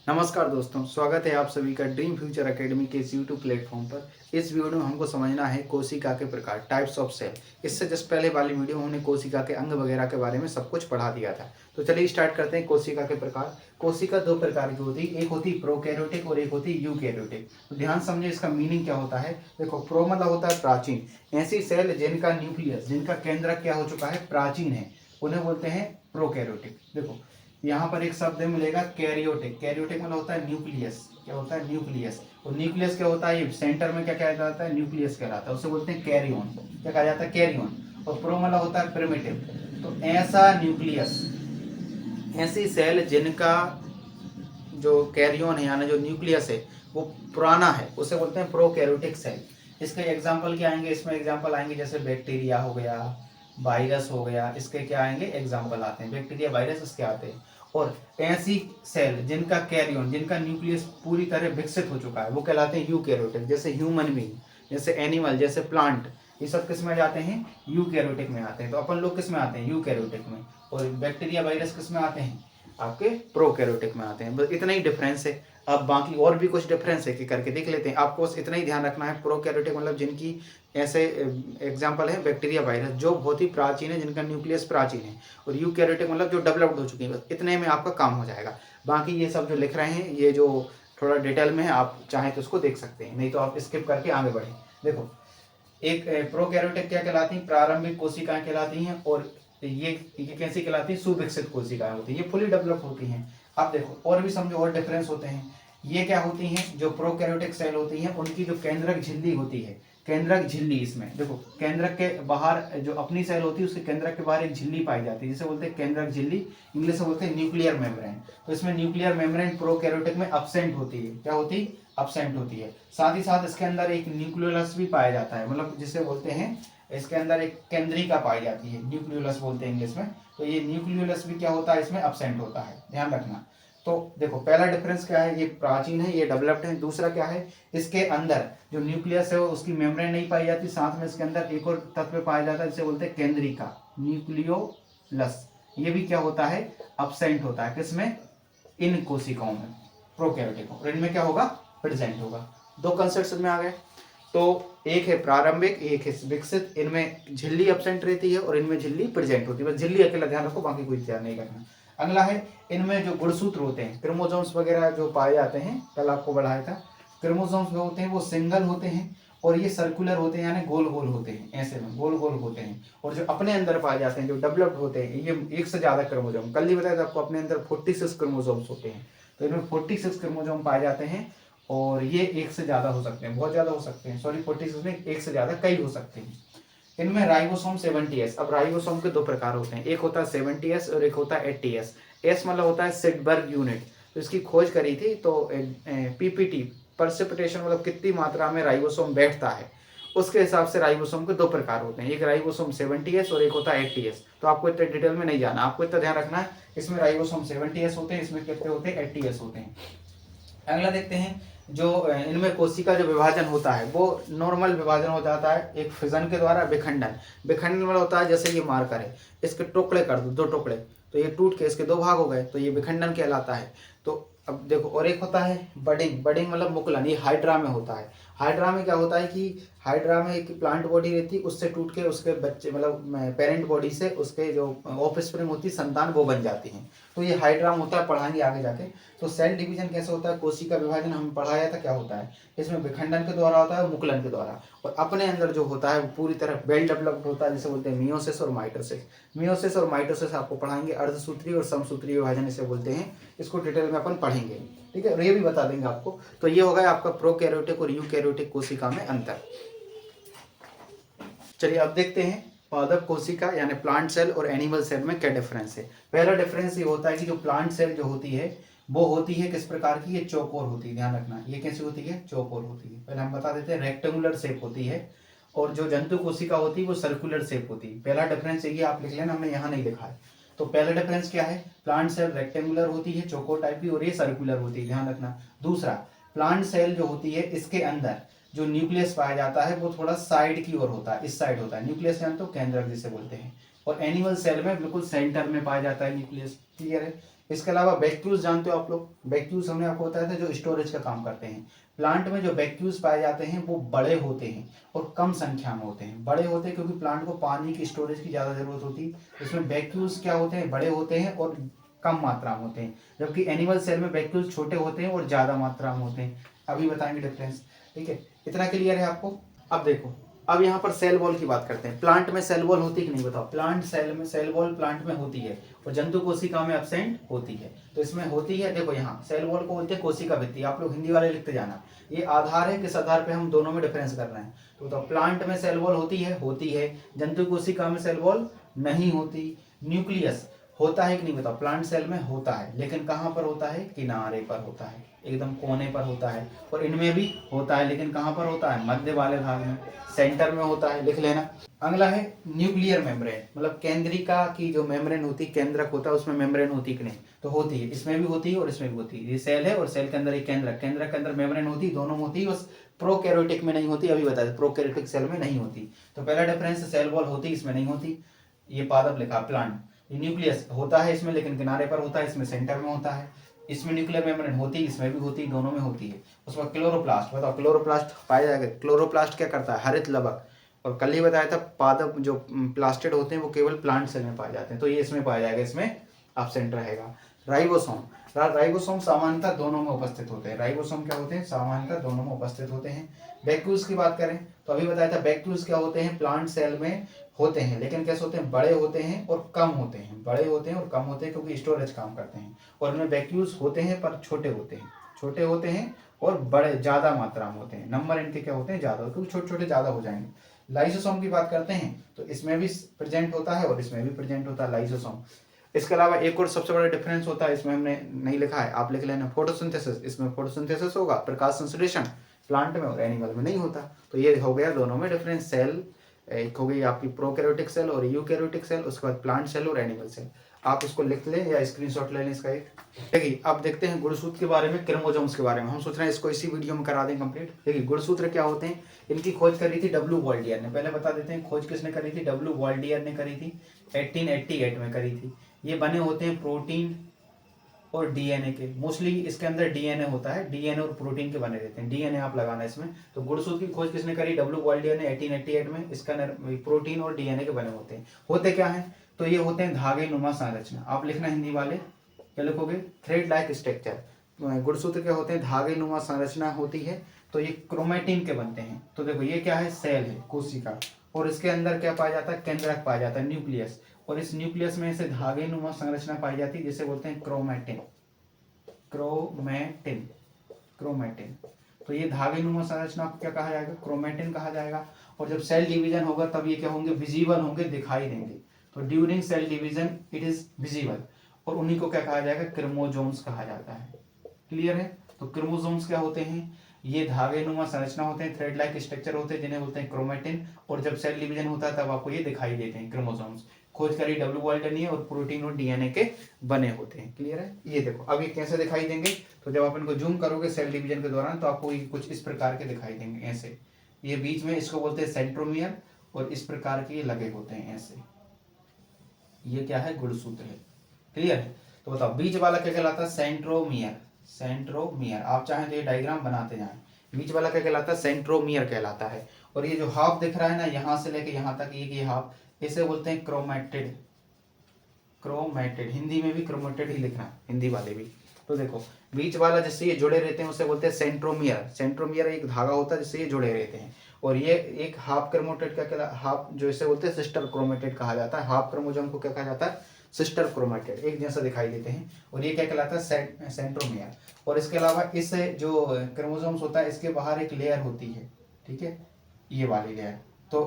नमस्कार दोस्तों, स्वागत है आप सभी का ड्रीम फ्यूचर एकेडमी के इस यूट्यूब प्लेटफॉर्म पर। इस वीडियो में हमको समझना है कोशिका के प्रकार, टाइप्स ऑफ सेल। इससे जस्ट पहले वाली वीडियो में हमने कोशिका के अंग वगैरह के बारे में सब कुछ पढ़ा दिया था। तो चलिए स्टार्ट करते हैं कोशिका के प्रकार। कोशिका दो प्रकार की होती है, एक होती है प्रोकैरियोटिक और एक होती है यूकैरियोटिक। तो ध्यान समझे इसका मीनिंग क्या होता है। देखो, प्रो मतलब होता है प्राचीन, ऐसी सेल जिनका न्यूक्लियस, जिनका केंद्रक क्या हो चुका है, प्राचीन है, उन्हें बोलते हैं प्रोकैरियोटिक। देखो यहाँ पर एक शब्द मिलेगा कैरियोटिक। कैरियोटिक मतलब होता है न्यूक्लियस। क्या होता है? न्यूक्लियस। और न्यूक्लियस क्या होता है? ये सेंटर में क्या कहा जाता है? न्यूक्लियस कहलाता है, उसे बोलते हैं कैरियन। क्या कहा जाता है? कैरियन। और प्रो मतलब होता है प्रिमिटिव। तो ऐसा न्यूक्लियस, ऐसी सेल जिनका जो कैरियन है यानी जो न्यूक्लियस है वो पुराना है, उसे बोलते हैं प्रोकैरियोटिक सेल। इसके एग्जाम्पल क्या आएंगे? इसमें एग्जाम्पल आएंगे जैसे बैक्टीरिया हो गया, वायरस हो गया, इसके क्या आएंगे? एग्जाम्पल आते हैं, बैक्टीरिया वायरस इसके आते हैं। और ऐसी सेल जिनका कैरियन, जिनका न्यूक्लियस पूरी तरह विकसित हो चुका है, वो कहलाते हैं यूकैरियोटिक। जैसे ह्यूमन बीइंग, जैसे एनिमल, जैसे प्लांट, ये सब किस में जाते हैं? यूकैरियोटिक में आते हैं। तो अपन लोग किस में आते हैं? यूकैरियोटिक में। और बैक्टीरिया वायरस किस में आते हैं? आपके प्रोकैरियोटिक में आते हैं। बस इतना ही डिफरेंस है। अब बाकी और भी कुछ डिफरेंस है कि करके देख लेते हैं। आपको बस इतना ही ध्यान रखना है, प्रोकैरियोटिक मतलब जिनकी ऐसे एग्जाम्पल है बैक्टीरिया वायरस जो बहुत ही प्राचीन है, जिनका न्यूक्लियस प्राचीन है। और यूकैरियोटिक मतलब जो डेवलप्ड हो चुकी है। बस इतने में आपका काम हो जाएगा। बाकी ये सब जो लिख रहे हैं, ये जो थोड़ा डिटेल में है, आप चाहें तो उसको देख सकते हैं, नहीं तो आप स्किप करके आगे बढ़ें। देखो, एक प्रोकैरियोटिक क्या कहलाती हैं? प्रारंभिक कोशिकाएं कहलाती हैं। और ये कैसी कहलाती हैं? सुविकसित कोशिकाएं होती हैं, ये फुली डेवलप होती हैं। अब देखो और भी समझो, और डिफरेंस होते हैं। ये क्या होती हैं? जो प्रोकैरियोटिक सेल होती हैं, उनकी जो केंद्रक झिल्ली होती है, केंद्रक झिल्ली, इसमें देखो केंद्रक के बाहर जो अपनी सेल होती है उसके केंद्रक के बाहर एक झिल्ली पाई जाती है, जिसे बोलते हैं केंद्रक झिल्ली, इंग्लिश में बोलते हैं न्यूक्लियर मेम्ब्रेन। तो इसमें न्यूक्लियर मेम्ब्रेन प्रोकैरियोटिक में अब्सेंट होती है। क्या होती है? अब्सेंट होती है। साथ ही साथ इसके अंदर एक न्यूक्लियोलस भी पाया जाता है, मतलब जिसे बोलते हैं, इसके अंदर एक केंद्रिका पाई जाती है, न्यूक्लियोलस बोलते हैं इंग्लिश में। तो ये न्यूक्लियोलस भी क्या होता है? इसमें अब्सेंट होता है, ध्यान रखना। तो देखो पहला डिफरेंस क्या है? ये प्राचीन है, ये डेवलप्ड है। दूसरा क्या है? इसके अंदर जो न्यूक्लियस है उसकी मेम्ब्रेन नहीं पाई जाती, साथ में इसके अंदर एक और तत्व पाया जाता है जिसे बोलते हैं केंद्रिका, न्यूक्लियोलस। ये भी क्या होता है? अब्सेंट होता है। किसमें? इन कोशिकाओं में, प्रोकैरियोटिक। और इनमें क्या होगा? प्रेजेंट होगा। दो कंसेप्ट में आ गए। तो एक है प्रारंभिक, एक है विकसित। इनमें झिल्ली अब्सेंट रहती है और इनमें झिल्ली प्रेजेंट होती है। बस झिल्ली अकेला ध्यान रखो, बाकी कोई ध्यान नहीं करना। अगला है, इनमें जो गुणसूत्र होते हैं, क्रोमोसोम्स वगैरह जो पाए जाते हैं, कल आपको बढ़ाया था, क्रोमोसोम्स जो होते हैं वो सिंगल होते हैं और ये सर्कुलर होते हैं, यानी गोल गोल होते हैं, ऐसे में गोल गोल होते हैं। और जो अपने अंदर पाए जाते हैं, जो डेवलप्ड होते हैं, ये एक से ज्यादा क्रोमोसोम, कल ही बताया था आपको, अपने अंदर 46 क्रोमोसोम्स होते हैं। तो इनमें 46 क्रोमोसोम पाए जाते हैं और ये एक से ज्यादा हो सकते हैं, बहुत ज्यादा हो सकते हैं, सॉरी 46 में एक से ज्यादा कई हो सकते हैं। इनमें राइबोसोम 70S। अब राइबोसोम के दो प्रकार होते हैं, एक होता है 70S और एक होता है 80S। एस मतलब होता है सिडबर्ग यूनिट। तो इसकी खोज करी थी तो पीपीटी, परसिपिटेशन मतलब कितनी मात्रा में राइबोसोम बैठता है, उसके हिसाब से राइबोसोम के दो प्रकार होते हैं, एक राइबोसोम 70S और एक होता है 80S। तो आपको इतने डिटेल में नहीं जाना, आपको इतना ध्यान रखना है, इसमें राइबोसोम 70S होते हैं, इसमें कितने होते हैं? 80S होते हैं। अगला देखते हैं, जो इनमें कोशिका जो विभाजन होता है वो नॉर्मल विभाजन हो जाता है, एक फिजन के द्वारा। विखंडन, विखंडन वाला होता है जैसे ये मार्कर है, इसके टुकड़े कर दो, दो टुकड़े, तो ये टूट के इसके दो भाग हो गए, तो ये विखंडन कहलाता है। तो अब देखो और एक होता है बडिंग। बडिंग मतलब मुकुलन, ये हाइड्रा में होता है। हाइड्रा में क्या होता है कि हाइड्रा में एक प्लांट बॉडी रहती है, उससे टूट के उसके बच्चे, मतलब पेरेंट बॉडी से उसके जो ऑफस्प्रिंग होती है, संतान, वो बन जाती हैं। तो ये हाइड्रा में होता है, पढ़ाएंगे आगे जाके। तो सेल डिवीजन कैसे होता है? कोशिका विभाजन हम पढ़ाया था क्या होता है, इसमें विखंडन के द्वारा होता है, मुकुलन के द्वारा। और अपने अंदर जो होता है वो पूरी तरह वेल डेवलप्ड होता है, जिसे बोलते हैं मियोसिस और माइटोसिस। मियोसिस और माइटोसिस आपको पढ़ाएंगे, अर्धसूत्रीय और समसूत्रीय विभाजन इसे बोलते हैं, इसको डिटेल में अपन पढ़ेंगे, ठीक है। और ये भी बता देंगे आपको। तो ये होगा आपका प्रोकैरियोटिक और यूकैरियोटिक कोशिका में अंतर। चलिए अब देखते हैं पादप कोशिका यानी प्लांट सेल और एनिमल सेल में क्या डिफरेंस है। पहला डिफरेंस ये होता है कि जो प्लांट सेल जो होती है वो होती है किस प्रकार की? ये चौकोर होती है, ध्यान रखना। ये कैसी होती है? चौकोर होती है। पहले हम बता देते हैं, रेक्टेंगुलर शेप होती है। और जो जंतु कोशिका होती है वो सर्कुलर शेप होती है। पहला डिफरेंस ये आप लिख लेना, हमने यहाँ नहीं लिखा है। तो पहला डिफरेंस क्या है? प्लांट सेल रेक्टेंगुलर होती है, चौकोर टाइप की, और ये सर्कुलर होती है, ध्यान रखना। दूसरा, प्लांट सेल जो होती है इसके अंदर जो न्यूक्लियस पाया जाता है वो थोड़ा साइड की ओर होता है, इस साइड होता है न्यूक्लियस, जानते हो, केंद्रक जिसे बोलते हैं। और एनिमल सेल में बिल्कुल सेंटर में पाया जाता है न्यूक्लियस, क्लियर है। इसके अलावा वैक्यूल्स जानते हो आप लोग, वैक्यूल्स हमने आपको बताया था जो स्टोरेज का काम करते हैं। प्लांट में जो वैक्यूल्स पाए जाते हैं वो बड़े होते हैं और कम संख्या में होते हैं। बड़े होते हैं क्योंकि प्लांट को पानी की स्टोरेज की ज़्यादा जरूरत होती है। इसमें वैक्यूल्स क्या होते हैं, बड़े होते हैं और कम मात्रा में होते हैं। जबकि एनिमल सेल में वैक्यूल्स छोटे होते हैं और ज़्यादा मात्रा में होते हैं। अभी बताएंगे डिफरेंस, ठीक है। इतना क्लियर है आपको। अब देखो, अब यहाँ पर सेल वॉल की बात करते हैं। प्लांट में सेल वॉल होती है कि नहीं बताओ। प्लांट सेल में सेल वॉल प्लांट में होती है और जंतु कोशिका में एब्सेंट होती है। तो इसमें होती है, देखो यहाँ सेल वॉल को बोलते हैं कोशिका भित्ति। आप लोग हिंदी वाले लिखते जाना, ये आधार है किस आधार पे हम दोनों में डिफरेंस कर रहे हैं। तो बताओ, प्लांट में सेल वॉल होती है, जंतु कोशिका में सेल वॉल नहीं होती। न्यूक्लियस होता है कि नहीं बताओ। प्लांट सेल में होता है, लेकिन कहाँ पर होता है, किनारे पर होता है, एकदम कोने पर होता है। और इनमें भी होता है, लेकिन कहाँ पर होता है, मध्य वाले भाग में, सेंटर में होता है, लिख लेना। अगला है न्यूक्लियर मेम्ब्रेन, मतलब केंद्रिका की जो मेम्ब्रेन होती है, केंद्रक होता है, उसमें मेम्ब्रेन होती है कि नहीं, तो होती है। इसमें भी होती है और इसमें भी होती है। ये सेल है और सेल के अंदर एक केंद्रक, केंद्रक के अंदर मेम्ब्रेन होती है, दोनों में होती है। बस प्रोकैरियोटिक में नहीं होती, अभी बताया प्रोकैरियोटिक सेल में नहीं होती। तो पहला डिफरेंस, सेल वॉल होती है, इसमें नहीं होती। ये पादप लिखा प्लांट। न्यूक्लियस होता है इसमें, लेकिन किनारे पर होता है, इसमें सेंटर में होता है। इसमें न्यूक्लियर मेम्ब्रेन होती है, इसमें भी होती है, दोनों में होती है। उसमें क्लोरोप्लास्ट, बताओ क्लोरोप्लास्ट पाया जाएगा। क्लोरोप्लास्ट क्या करता है, हरित लवक। और कल ही बताया था पादप जो प्लास्टिड होते हैं वो केवल प्लांट सेल में पाए जाते हैं, तो ये इसमें पाया जाएगा, इसमें एब्सेंट रहेगा। राइबोसोम, राइबोसोम सामान्यतः दोनों में उपस्थित होते हैं। राइबोसोम क्या होते हैं, सामान्यतः दोनों में उपस्थित होते हैं। वैक्यूल्स की बात करें तो अभी बताया था वैक्यूल्स क्या होते हैं, प्लांट सेल में होते हैं, लेकिन कैसे होते हैं, बड़े होते हैं और कम होते हैं। बड़े होते हैं और कम होते हैं क्योंकि स्टोरेज काम करते हैं। और इनमें वैक्यूल्स होते हैं पर छोटे होते हैं, छोटे होते हैं और बड़े ज़्यादा मात्रा में होते हैं। नंबर इनके क्या होते हैं, ज़्यादा, क्योंकि छोटे छोटे ज़्यादा हो जाएंगे। लाइसोसोम की बात करते हैं तो इसमें भी प्रेजेंट होता है और इसमें भी प्रेजेंट होता है लाइसोसोम। इसके अलावा एक और सबसे बड़ा डिफरेंस होता है, इसमें हमने नहीं लिखा है, आप लिख लेना, फोटोसिंथेसिस। इसमें फोटोसिंथेसिस होगा, प्रकाश संश्लेषण प्लांट में और एनिमल में नहीं होता। तो ये हो गया दोनों में डिफरेंस। सेल एक हो गई आपकी प्रोकैरियोटिक सेल और यूकैरियोटिक सेल, उसके बाद प्लांट सेल और एनिमल सेल। आप इसको लिख लें या स्क्रीनशॉट ले लें इसका एक। देखिए अब देखते हैं गुणसूत्र के बारे में, क्रोमोसोम्स के बारे में। हम सोच रहे हैं इसको इसी वीडियो में करा दें कंप्लीट। देखिए गुणसूत्र क्या होते हैं, इनकी खोज करी थी डब्ल्यू वॉल्डियर ने। पहले बता देते हैं खोज किसने करी थी, डब्ल्यू वॉल्डियर ने करी थी, 1888 में करी थी। ये बने होते हैं प्रोटीन और डीएनए के। मोस्टली इसके अंदर डीएनए होता है, डीएनए और प्रोटीन के बने रहते हैं। डीएनए आप लगाना इसमें। तो गुणसूत्र की खोज किसने करी, डब्ल्यू वॉल्डियर ने 1888 में। इसका प्रोटीन और डीएनए के बने होते हैं। होते क्या है, तो ये होते हैं धागे नुमा संरचना। आप लिखना हिंदी वाले, क्या लिखोगे, थ्रेड लाइक स्ट्रक्चर। गुणसूत्र क्या होते हैं, धागे नुमा संरचना होती है। तो ये क्रोमेटिन के बनते हैं। तो देखो ये क्या है, सेल है, कोशिका, और इसके अंदर क्या पाया जाता है, केंद्रक पाया जाता है, न्यूक्लियस। और इस न्यूक्लियस में से धागे नुमा संरचना पाई जाती है जिसे बोलते हैं क्रोमेटिन। Chromatin, chromatin. तो ये धागे नुमा संरचना को क्या कहा जाएगा, क्रोमेटिन कहा जाएगा। और जब सेल डिवीजन होगा तब ये क्या होंगे, विजिबल होंगे, दिखाई देंगे। तो during cell division it is visible. और उन्हीं को क्या कहा जाएगा, क्रोमोसोम्स कहा जाता है। क्लियर है। तो क्रोमोसोम्स क्या होते हैं, ये धागे नुमा संरचना होते हैं, थ्रेड लाइक स्ट्रक्चर होते हैं जिन्हें बोलते हैं क्रोमेटिन। और जब सेल डिवीजन होता है तब आपको ये दिखाई देते हैं, क्रोमोसोम्स। खोज करी डब्ल्यू वॉल्डियर ने और प्रोटीन और डीएनए के बने होते हैं। क्लियर है। ये देखो अब ये कैसे दिखाई देंगे, तो जब आप इनको जूम करोगे सेल डिवीजन के दौरान तो आपको ये कुछ इस प्रकार के दिखाई देंगे, ऐसे। ये बीच में इसको बोलते हैं सेंट्रोमियर, और इस प्रकार के ये लगे होते हैं ऐसे। ये क्या है, गुणसूत्र है। क्लियर है। तो बताओ बीच वाला क्या कहलाता है, सेंट्रोमियर। सेंट्रोमियर, आप चाहें तो ये डायग्राम बनाते जाएं। बीच वाला क्या कहलाता है, सेंट्रोमियर कहलाता है। और ये जो हाफ दिख रहा है ना, यहाँ से लेके यहाँ तक ये हाफ, इसे बोलते हैं क्रोमेटिड। क्रोमेटिड, हिंदी में भी क्रोमेटिड ही लिखना, हिंदी वाले भी। तो देखो बीच वाला जिससे ये जुड़े रहते हैं उसे बोलते हैं सेंट्रोमियर। सेंट्रोमियर एक धागा होता है जिससे ये जुड़े रहते हैं। और ये एक हाफ क्रोमेटिड क्या कहला, हाफ जो इसे बोलते हैं सिस्टर क्रोमेटिड कहा जाता है। हाफ क्रोमोसोम को क्या कहा जाता है, सिस्टर क्रोमेटिड, एक जैसा दिखाई देते हैं। और ये क्या कहलाता है, सेंट्रोमियर। और इसके अलावा इस जो क्रोमोसोम्स होता है इसके बाहर एक लेयर होती है, ठीक है, ये वाली लेयर। तो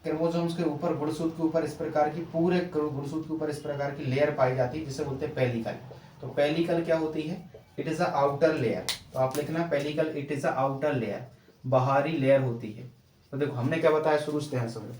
क्रोमोसोम्स के ऊपर, गुणसूत्र के ऊपर इस प्रकार की, पूरे गुणसूत्र के ऊपर इस प्रकार की लेयर पाई जाती है जिसे बोलते हैं पेलिकल। तो पेलिकल क्या होती है, it is a outer layer. तो आप लिखना pellicle, it is a outer layer, बाहरी लेयर होती है। तो देखो हमने क्या बताया शुरू से ध्यान समझो,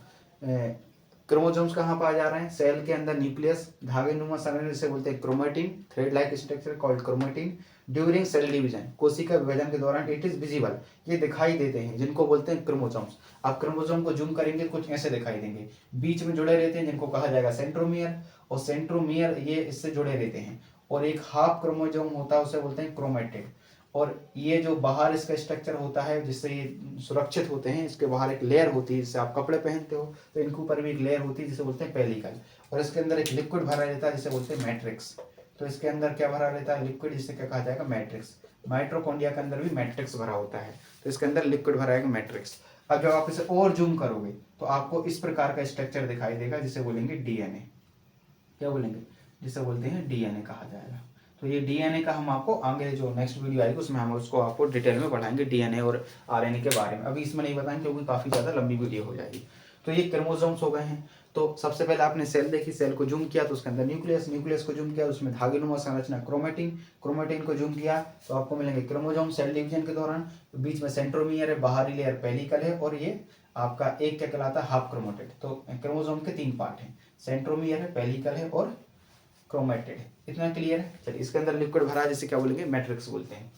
क्रोमोसोम्स कहाँ पाए जा रहे हैं? सेल के अंदर न्यूक्लियस, धागेनुमा संरचना जिसे बोलते हैं chromatin, thread like structure called chromatin. During cell division, कोशिका विभाजन के दौरान इट इज विजिबल, ये दिखाई देते हैं, जिनको बोलते हैं क्रोमोसोम्स। आप क्रोमोसोम को जूम करेंगे कुछ ऐसे दिखाई देंगे, बीच में जुड़े रहते हैं जिनको कहा जाएगा सेंट्रोमियर, और सेंट्रोमियर ये इससे जुड़े रहते हैं। और एक हाफ क्रोमोसोम होता है उसे बोलते हैं क्रोमेटिड। और ये जो बाहर इसका स्ट्रक्चर होता है जिससे ये सुरक्षित होते हैं, इसके बाहर एक लेयर होती है, जिससे आप कपड़े पहनते हो तो इनके ऊपर भी एक लेयर होती है जिसे बोलते हैं पेलिकल। और इसके अंदर एक लिक्विड भरा रहता है जिसे बोलते हैं मैट्रिक्स। तो इसके अंदर क्या भरा रहता है? लिक्विड, जिसे क्या कहा जाएगा? मैट्रिक्स। माइटोकॉन्ड्रिया के अंदर भी मैट्रिक्स भरा होता है, तो इसके अंदर लिक्विड भरा है मैट्रिक्स। अब जब आप इसे और जूम करोगे तो आपको इस प्रकार का स्ट्रक्चर दिखाई देगा जिसे बोलेंगे डीएनए। क्या बोलेंगे? जिसे बोलते हैं डीएनए कहा जाएगा। तो ये डीएनए का हम आपको आगे जो नेक्स्ट वीडियो आएगी उसमें हम उसको आपको डिटेल में पढ़ाएंगे डीएनए और आरएनए के बारे में। अभी इसमें नहीं बताएंगे क्योंकि काफ़ी ज़्यादा लंबी वीडियो हो जाएगी। तो ये क्रोमोसोम्स हो गए हैं। तो सबसे पहले आपने सेल देखी, सेल को जूम किया तो उसके अंदर न्यूक्लियस, न्यूक्लियस को जूम किया तो उसमें धागेनुमा संरचना क्रोमेटिन, क्रोमेटिन को जूम किया तो आपको मिलेंगे क्रोमोसोम। सेल डिवीजन के दौरान तो बीच में सेंट्रोमियर है, बाहरी लेयर पेलिकल है, और ये आपका एक क्या कहलाता है? Half chromatid. तो क्रोमोसोम के 3 पार्ट हैं, सेंट्रोमियर है, पेलिकल है और क्रोमेटिड। इतना क्लियर है? चलिए, इसके अंदर लिक्विड भरा है जिसे क्या बोलेंगे? मैट्रिक्स बोलते हैं।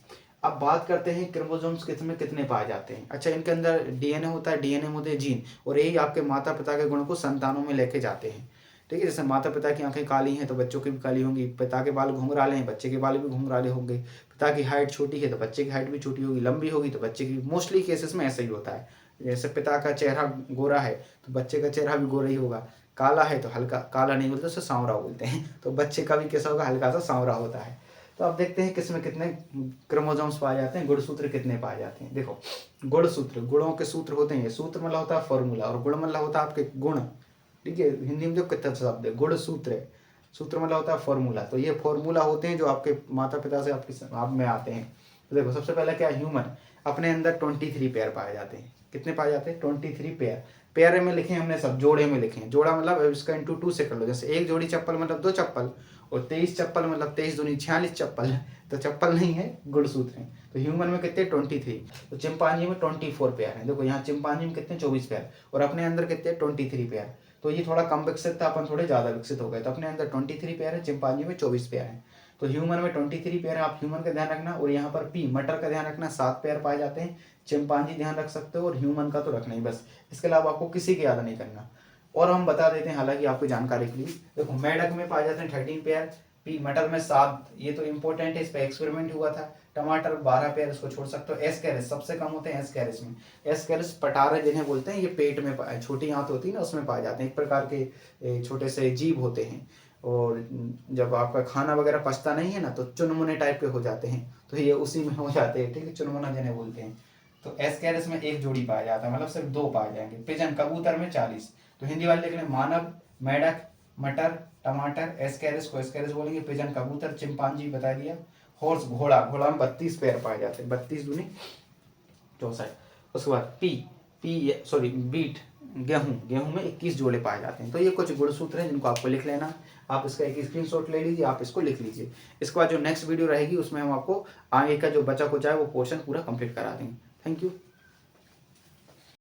अब बात करते हैं क्रोमोसोम्स कितने कितने पाए जाते हैं। अच्छा, इनके अंदर डीएनए होता है, डीएनए में होते हैं जीन, और यही आपके माता पिता के गुणों को संतानों में लेके जाते हैं। ठीक है, जैसे माता पिता की आंखें काली हैं तो बच्चों की भी काली होंगी, पिता के बाल घुंघराले हैं बच्चे के बाल भी घुंघराले होंगे, पिता की हाइट छोटी है तो बच्चे की हाइट भी छोटी होगी, लंबी होगी तो बच्चे की, मोस्टली केसेस में ऐसा ही होता है। जैसे पिता का चेहरा गोरा है तो बच्चे का चेहरा भी गोरा ही होगा, काला है तो हल्का काला नहीं बोलते, उसे सांवरा बोलते हैं, तो बच्चे का भी कैसा होगा? हल्का सा सांवरा होता है। तो अब देखते हैं किसमें कितने क्रोमोसोम्स पाए जाते हैं, गुणसूत्र कितने पाए जाते हैं। देखो, गुणसूत्र, गुणों के सूत्र होते हैं, सूत्र मतलब होता है फॉर्मूला, और गुण मतलब होता है आपके गुण। ठीक है, हिंदी में जो कितना शब्द है गुण सूत्र है, सूत्र मतलब होता है फॉर्मूला। तो ये फॉर्मूला होते हैं जो आपके माता पिता से आपके आप में आते हैं। तो देखो, सबसे पहले क्या, ह्यूमन, अपने अंदर 23 पेयर पाए जाते हैं। कितने पाए जाते हैं? 23 पेयर। पेयर में लिखे हमने सब, जोड़े में लिखे हैं। जोड़ा मतलब इसका इंटू 2 से कर लो, जैसे एक जोड़ी चप्पल मतलब 2 चप्पल, और 23 चप्पल मतलब 23 दूनी 46 चप्पल, तो चप्पल नहीं है, गुणसूत्र हैं। तो ह्यूमन में कितने? 23। तो चिंपांजी में 24 पेयर हैं। देखो यहाँ चिंपांजी में कितने? 24 पेयर, और अपने अंदर कितने? 23 पेयर। तो ये थोड़ा कम विकसित था, अपन थोड़े ज़्यादा विकसित हो गए। तो अपने अंदर 23 पेयर है, चिंपांजी में 24 पेयर है। तो ह्यूमन में 23 पेयर है, आप ह्यूमन का ध्यान रखना। और यहाँ पर पी मटर का ध्यान रखना, 7 पेयर पाए जाते हैं। चिंपांजी ध्यान रख सकते हो, और ह्यूमन का तो रखना ही बस, इसके अलावा आपको किसी के याद नहीं करना। और हम बता देते हैं हालांकि आपको जानकारी के लिए, देखो मेढक में पाए जाते हैं 13 पेयर, पी मटर में 7, ये तो इंपॉर्टेंट है, इस पर एक्सपेरिमेंट हुआ था। टमाटर 12 पेयर, इसको छोड़ सकते हो। एस्केरिस सबसे कम होते हैं, एस्केरिस में। एस्केरिस पटारे जिन्हें बोलते हैं, ये पेट में छोटी आंत होती है ना, उसमें पाए जाते हैं। एक प्रकार के छोटे से जीव होते हैं, और जब आपका खाना वगैरह पचता नहीं है ना तो चुनमुने टाइप के हो जाते हैं, तो ये उसी में हो जाते हैं। ठीक है, चुनमुना जिन्हें बोलते हैं। तो एस्केरिस में एक जोड़ी पाया जाता है, मतलब सिर्फ 2 पाए जाएंगे। पिजन, कबूतर में 40। तो हिंदी वाले लिख लें, मानव, मेढक, मटर, टमाटर, एस्केरिस को एस्केरिस बोलेंगे, पिजन कबूतर, चिंपांजी बता दिया। हॉर्स घोड़ा, घोड़ा में 32 पेयर पाए जाते हैं, 32 दूनी 64। उसके बाद बीट, गेहूं, गेहूं में 21 जोड़े पाए जाते हैं। तो ये कुछ गुणसूत्र हैं जिनको आपको लिख लेना। आप इसका एक स्क्रीनशॉट ले लीजिए, आप इसको लिख लीजिए। इसके बाद जो नेक्स्ट वीडियो रहेगी उसमें हम आपको आगे का जो बचा कुचा है वो पोर्शन पूरा कंप्लीट करा देंगे। Thank you.